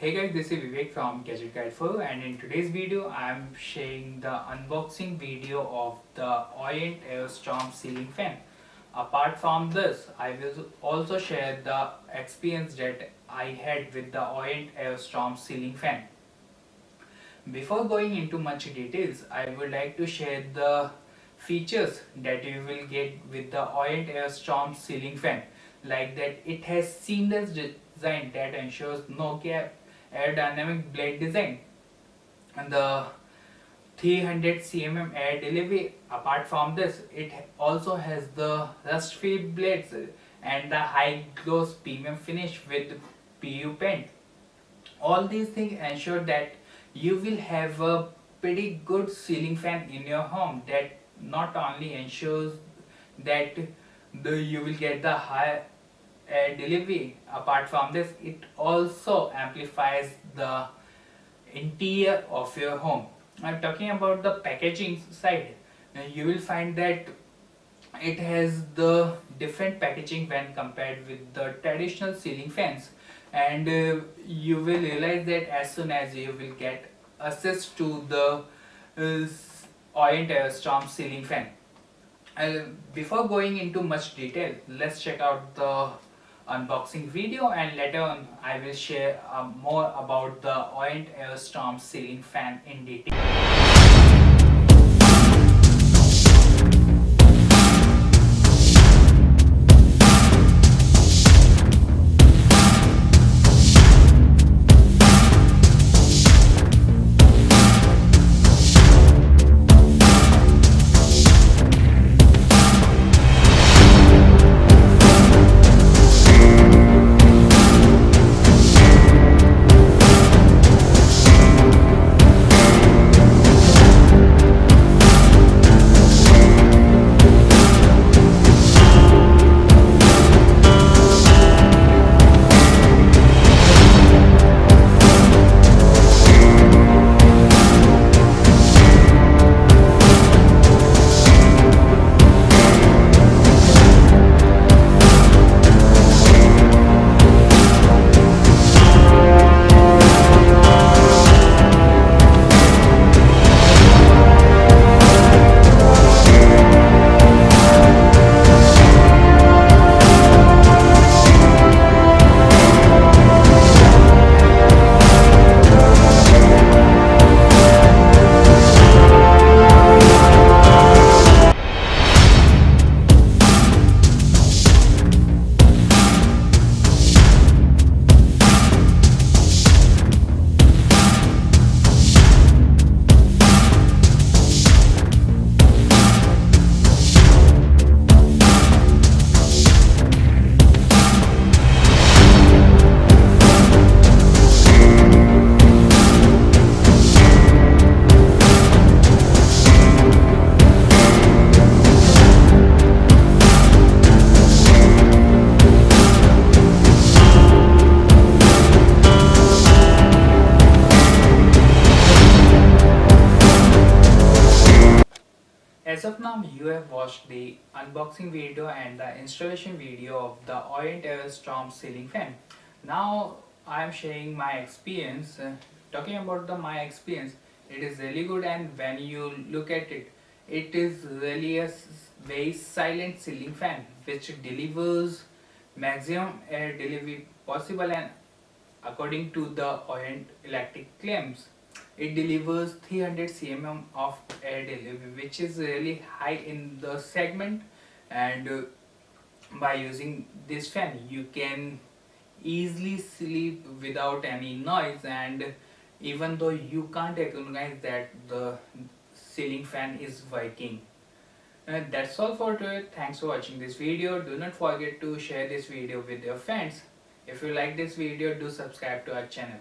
Hey guys, this is Vivek from Gadget Guide 4, and in today's video I am sharing the unboxing video of the Orient AeroStorm Ceiling Fan. Apart from this, I will also share the experience that I had with the Orient AeroStorm Ceiling Fan. Before going into much details, I would like to share the features that you will get with the Orient AeroStorm Ceiling Fan. Like that, it has seamless design that ensures no gap, aerodynamic blade design, and the 300 cmm air delivery. Apart from this, it also has the rust-free blades and the high gloss premium finish with PU paint. All these things ensure that you will have a pretty good ceiling fan in your home that not only ensures that you will get the high air delivery. Apart from this, it also amplifies the interior of your home. I'm talking about the packaging side. You will find that it has the different packaging when compared with the traditional ceiling fans, and you will realize that as soon as you will get access to the Orient AeroStorm ceiling fan. Before going into much detail, let's check out the unboxing video, and later on I will share more about the Orient AeroStorm ceiling fan in detail. As of now, you have watched the unboxing video and the installation video of the Orient AeroStorm ceiling fan. Now I am sharing my experience. Talking about my experience, it is really good, and when you look at it, it is really a very silent ceiling fan which delivers maximum air delivery possible, and according to the Orient Electric claims, it delivers 300 cmm of air delivery, which is really high in the segment. And by using this fan, you can easily sleep without any noise, and even though you can't recognize that the ceiling fan is working. That's all for today. Thanks for watching this video. Do not forget to share this video with your friends. If you like this video, do subscribe to our channel.